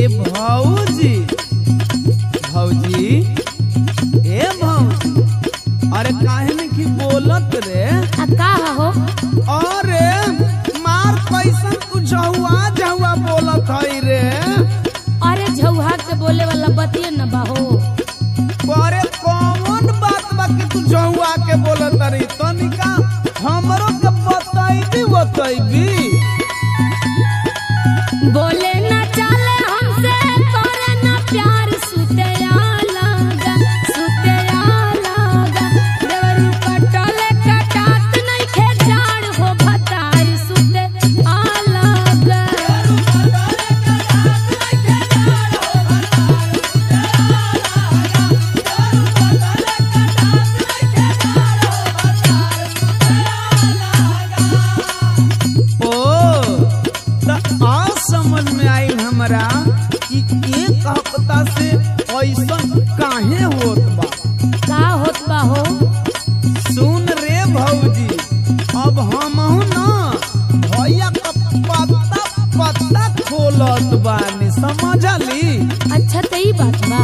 भौजी भौजी ए भौजी, अरे काहे नहीं की बोलत रे? का हो? अरे मार कैसन तू झहुआ झहुआ बोलत हई रे? अरे झौहा के बोले वाला बतिये न बाहो। अरे कौन बात बा कि तू झहुआ के बोलत रही? तनिका हमरो के बताइबी बोले न चले हमसे करे न प्यार सुते आलागा देवरू कटले कटात नहीं खे जाड़ हो भतार सुते आलागा। समझ में आई हमरा कि एक हफ्ता से ऐसा काहे होत बा? का होत बा हो? सुन रे भौजी, अब हमहू ना भैया का पत्ता खोलत बानी, समझली? अच्छा तो ई बात बा,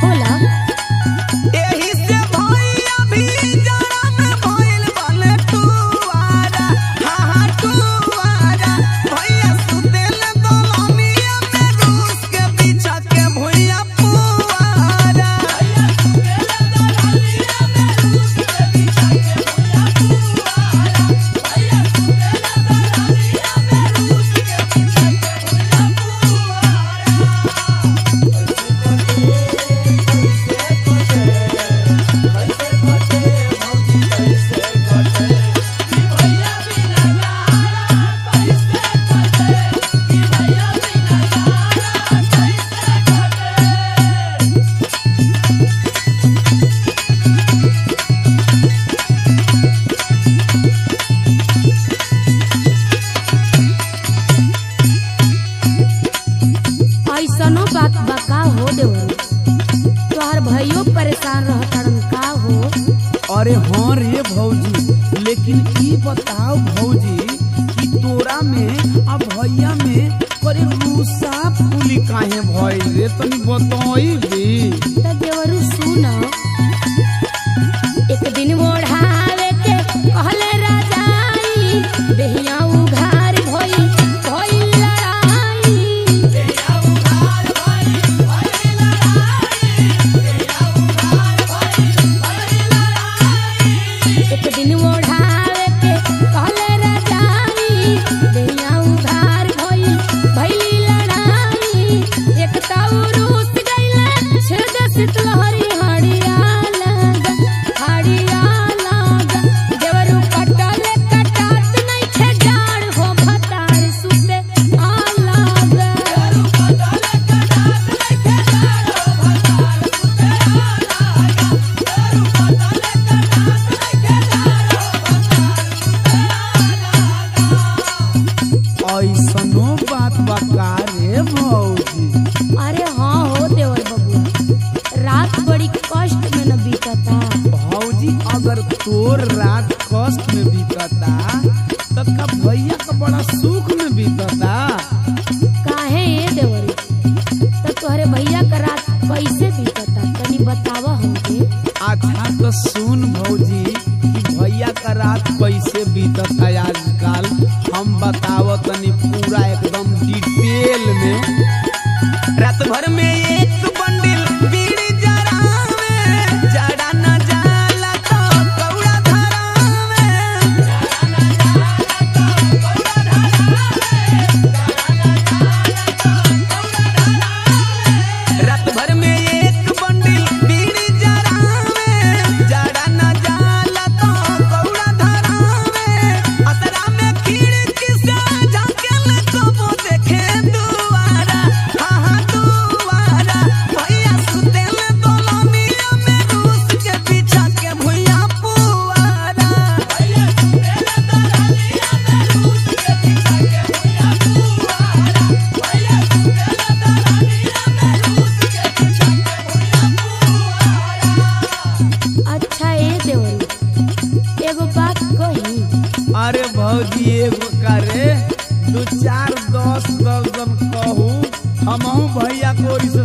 खोला। एही से भैया भी जरा में भइल बाले टुवारा, हा टुवारा। भैया सुतेल दलनिया में रूस के बिछा के भैया पुआरा। भैया सुतेल दलनिया में रूस के बिछा के भैया पुआरा। भैया सुतेल दलनिया में रूस के बिछा के भैया ऐसनो बात बा का हो देवरू? तोहर भइयो परेशान रहतड़न का हो? अरे हाँ रे भौजी, लेकिन ई बताओ भौजी कि तोरा में आ भैया में करे रूसा फूली काहे भइल रे? तनी बताइबी? त देवरू सुन, एक दिन ओढ़ावे के कहले राजाई, देहिया उघार भई लड़ाई। देहिया उघार भई लड़ाई, देहिया उघार भई लड़ाई। एक दिन ओढ़ावे के कहले राजाई, देहिया उघार भई लड़ाई। एक ताऊ रूस गइले छेद शीतलहरी देवरू कटले कटात नहीं खे जाड़ हो भतार सुते आलागा। देवरू कटले कटात नहीं खे जाड़ हो भतार सुते आलागा। देवरू कटले कटात नहीं खे जाड़ हो भतार सुते आलागा। ऐसनो बात बका रे भौजी? अरे हाँ हो देवर बबुआ, रात बड़ी कष्ट में न बीतता। भौजी अगर तोर रात कष्ट में बीतता तो का भैया का बड़ा सुख में बीतता? काहे ये देवरी? तो तोहरे भैया का रात कैसे बीतता तनी बतावा हमके। अच्छा तो सुन भौजी कि भैया का रात कैसे बीतत है आजकल, हम बतावो तनी पूरा एकदम डिटेल में। रात भर में एक बंडिल बीड़ी जरावे, जड़ा न जाला तो कौड़ा धरावे। जड़ा न जाला तो कौड़ा धरावे, जड़ा न जाला तो कौड़ा धरावे। रात भर में एक बंडिल बीड़ी जरावे, जड़ा न जाला तो कौड़ा धरावे। असरा में खिड़की से झांकेल कबो देखे दुआरा, हाँ दुआरा। भैया सुतेल दलनिया में रूस के बिछा के भैया पुआरा। भैया सुतेल दलनिया में रूस के बिछा के भैया पुआरा। भैया सुतेल दलनिया में रूस के बिछा के भैया पुआरा। अच्छा ए देवरी, एगो बात कही। अरे भौजी एगो करे, दू चार 10 दर्जन कहू, हमहू भैया को इसे